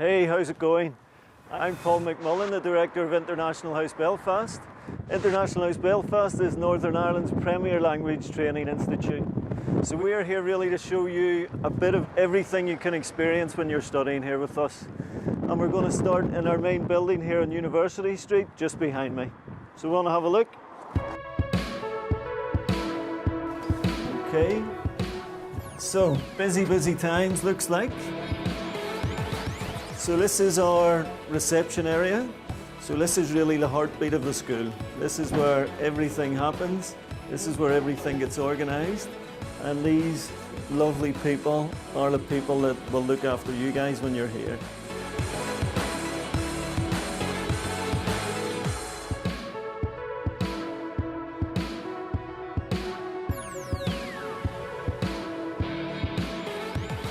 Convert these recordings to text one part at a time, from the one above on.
Hey, how's it going? I'm Paul McMullen, the Director of International House Belfast. International House Belfast is Northern Ireland's premier language training institute. So we are here really to show you a bit of everything you can experience when you're studying here with us. And we're going to start in our main building here on University Street, just behind me. So we want to have a look? Okay. So, busy times looks like. So this is our reception area. So this is really the heartbeat of the school. This is where everything happens. This is where everything gets organised. And these lovely people are the people that will look after you guys when you're here.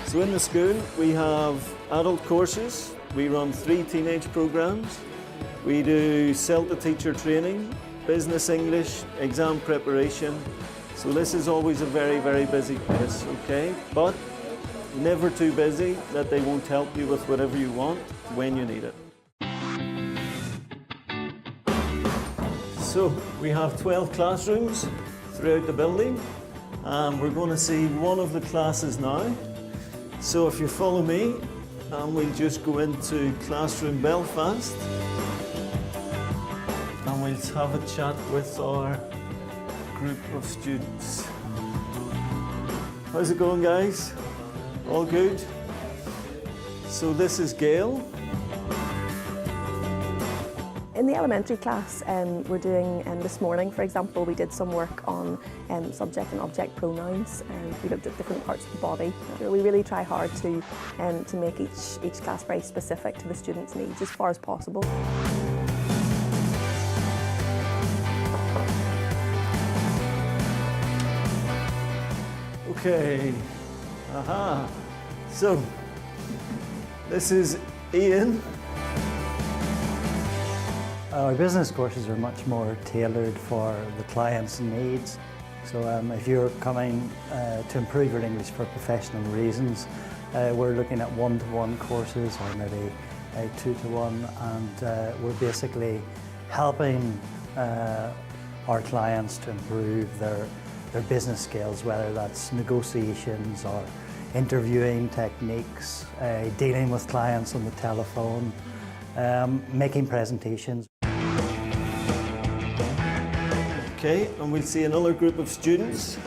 So in the school, we have adult courses. We run 3 teenage programs. We do sell-to-teacher training, business English, exam preparation. So this is always a very busy place, okay? But never too busy that they won't help you with whatever you want when you need it. So we have 12 classrooms throughout the building. We're going to see one of the classes now. So if you follow me, we'll just go into Classroom Belfast and we'll have a chat with our group of students. How's it going, guys? All good? So this is Gail. In the elementary class, we're doing, this morning, for example, we did some work on subject and object pronouns, and we looked at different parts of the body. We really try hard to make each class very specific to the students' needs as far as possible. Okay, so this is Ian. Our business courses are much more tailored for the client's needs. So if you're coming to improve your English for professional reasons, we're looking at one-to-one courses or maybe a 2-to-1, and we're basically helping our clients to improve their business skills, whether that's negotiations or interviewing techniques, dealing with clients on the telephone, making presentations. Okay, and we'll see another group of students,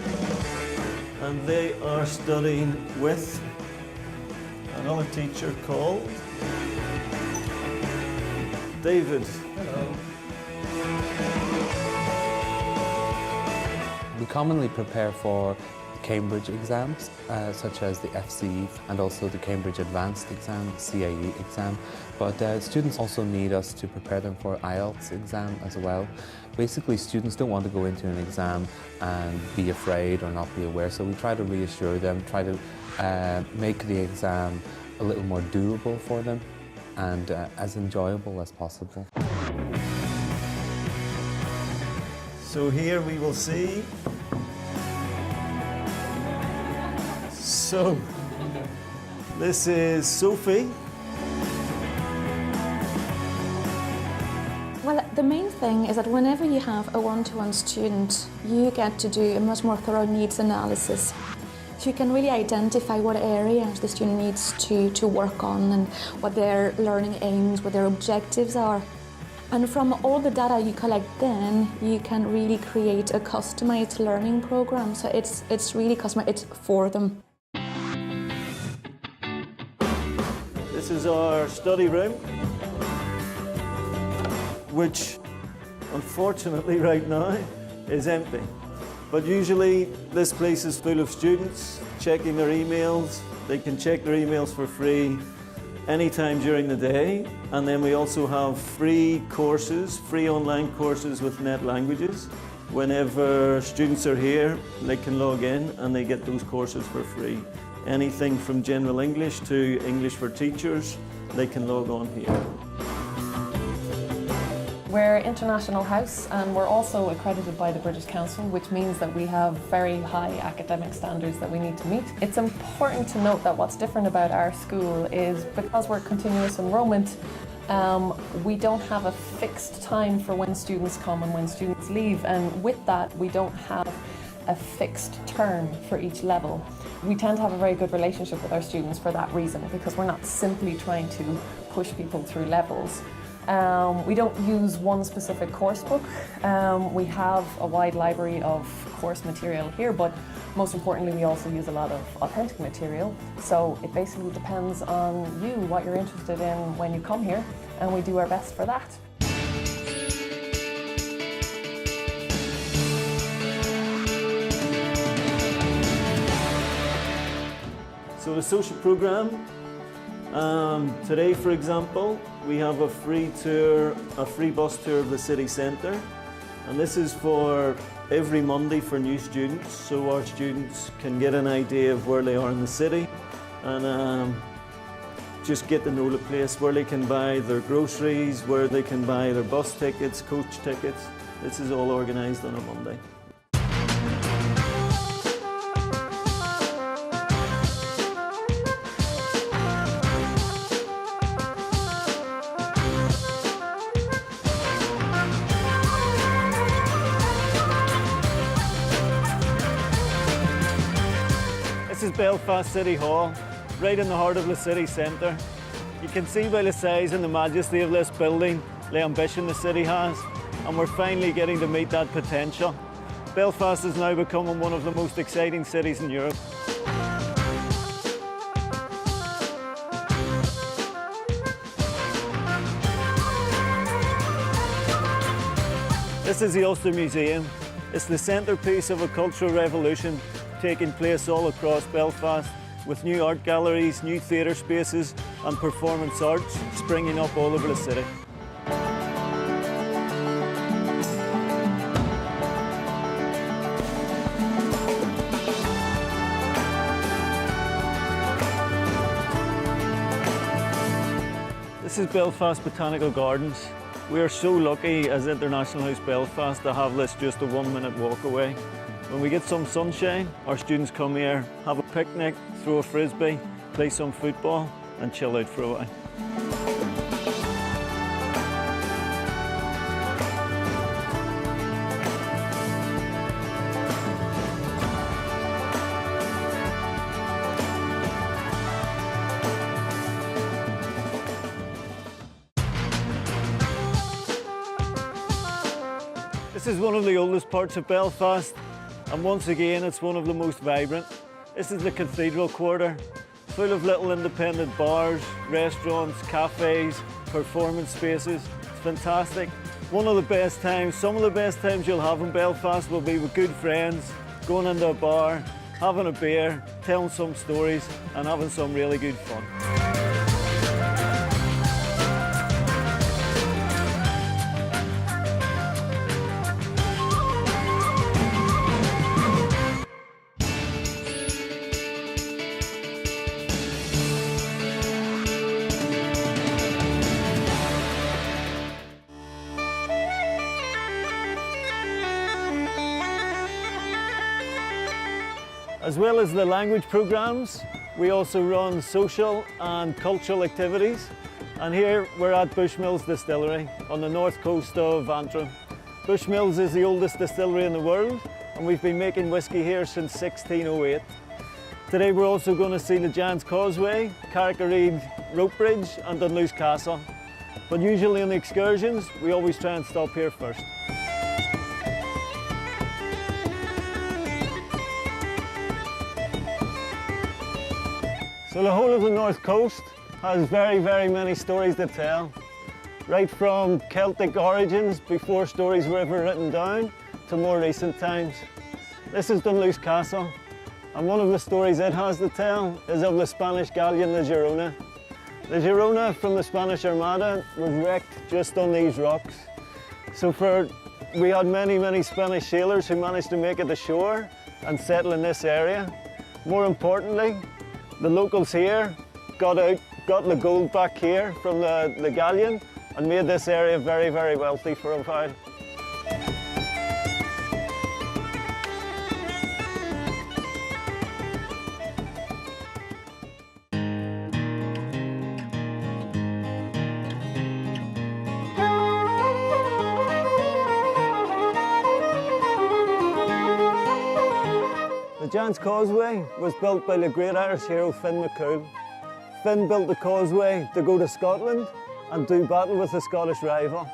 and they are studying with another teacher called David. Hello. We commonly prepare for Cambridge exams, such as the FCE and also the Cambridge Advanced exam, CAE exam. But students also need us to prepare them for IELTS exam as well. Basically, students don't want to go into an exam and be afraid or not be aware, so we try to reassure them, try to make the exam a little more doable for them and as enjoyable as possible. So here we will see. So this is Sophie. Well, the main thing is that whenever you have a one-to-one student, you get to do a much more thorough needs analysis. So you can really identify what areas the student needs to work on and what their learning aims, what their objectives are. And from all the data you collect then, you can really create a customized learning program. So it's really customized, it's for them. This is our study room, which unfortunately right now is empty. But usually this place is full of students checking their emails. They can check their emails for free anytime during the day. And then we also have free courses, free online courses with net languages. Whenever students are here, they can log in and they get those courses for free. Anything from general English to English for teachers, they can log on here. We're International House and we're also accredited by the British Council, which means that we have very high academic standards that we need to meet. It's important to note that what's different about our school is because we're continuous enrolment, we don't have a fixed time for when students come and when students leave, and with that we don't have a fixed term for each level. We tend to have a very good relationship with our students for that reason, because we're not simply trying to push people through levels. We don't use one specific course book. We have a wide library of course material here, but most importantly we also use a lot of authentic material. So it basically depends on you, what you're interested in when you come here, and we do our best for that. So the social program, today for example, we have a free bus tour of the city centre, and this is for every Monday for new students, so our students can get an idea of where they are in the city and just get to know the place, where they can buy their groceries, where they can buy their bus tickets, coach tickets. This is all organised on a Monday. This is Belfast City Hall, right in the heart of the city centre. You can see by the size and the majesty of this building the ambition the city has, and we're finally getting to meet that potential. Belfast is now becoming one of the most exciting cities in Europe. This is the Ulster Museum. It's the centrepiece of a cultural revolution taking place all across Belfast, with new art galleries, new theatre spaces and performance arts springing up all over the city. This is Belfast Botanical Gardens. We are so lucky as International House Belfast to have this just a 1-minute walk away. When we get some sunshine, our students come here, have a picnic, throw a frisbee, play some football and chill out for a while. This is one of the oldest parts of Belfast, and once again it's one of the most vibrant. This is the Cathedral Quarter, full of little independent bars, restaurants, cafes, performance spaces. It's fantastic. One of the best times, some of the best times you'll have in Belfast will be with good friends, going into a bar, having a beer, telling some stories and having some really good fun. As well as the language programs, we also run social and cultural activities. And here we're at Bushmills Distillery on the north coast of Antrim. Bushmills is the oldest distillery in the world, and we've been making whisky here since 1608. Today we're also going to see the Giant's Causeway, Carrick-a-Reid Rope Bridge and Dunluce Castle. But usually on the excursions, we always try and stop here first. So the whole of the north coast has very, very many stories to tell. Right from Celtic origins, before stories were ever written down, to more recent times. This is Dunluce Castle, and one of the stories it has to tell is of the Spanish galleon, the Girona. The Girona from the Spanish Armada was wrecked just on these rocks. So we had many, many Spanish sailors who managed to make it ashore and settle in this area. More importantly, the locals here got the gold back here from the galleon and made this area very, very wealthy for a while. The Giant's Causeway was built by the great Irish hero Finn McCool. Finn built the causeway to go to Scotland and do battle with the Scottish rival.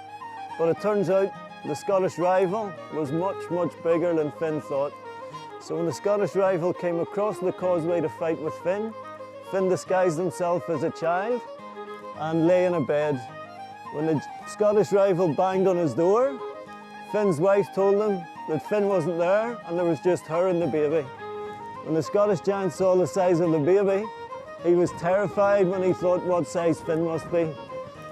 But it turns out the Scottish rival was much, much bigger than Finn thought. So when the Scottish rival came across the causeway to fight with Finn, Finn disguised himself as a child and lay in a bed. When the Scottish rival banged on his door, Finn's wife told him that Finn wasn't there and there was just her and the baby. When the Scottish giant saw the size of the baby, he was terrified when he thought what size Finn must be.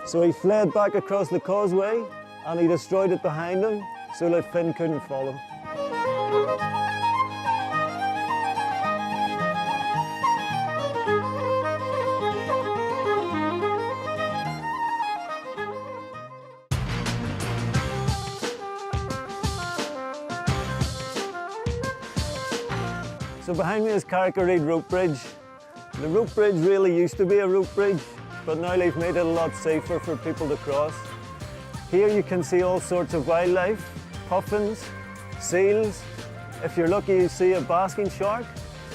So he fled back across the causeway and he destroyed it behind him so that Finn couldn't follow. So behind me is Carrick-a-Reid rope bridge. The rope bridge really used to be a rope bridge, but now they've made it a lot safer for people to cross. Here you can see all sorts of wildlife, puffins, seals. If you're lucky, you see a basking shark,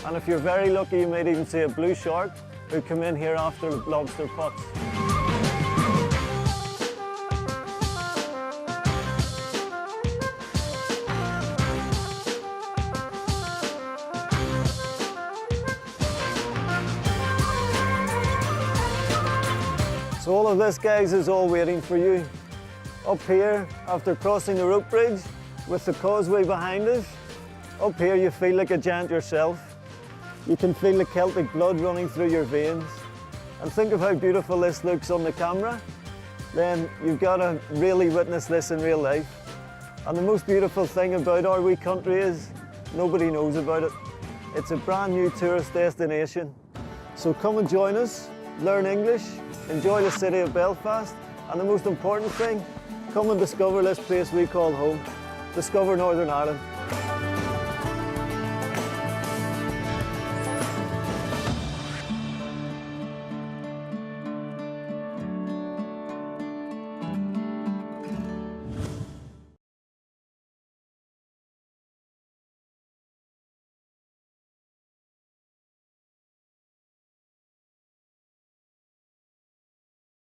and if you're very lucky, you might even see a blue shark who come in here after lobster pots. So all of this, guys, is all waiting for you. Up here, after crossing the rope bridge, with the causeway behind us, up here you feel like a giant yourself. You can feel the Celtic blood running through your veins. And think of how beautiful this looks on the camera. Then you've got to really witness this in real life. And the most beautiful thing about our wee country is nobody knows about it. It's a brand new tourist destination. So come and join us, learn English, enjoy the city of Belfast, and the most important thing, come and discover this place we call home. Discover Northern Ireland.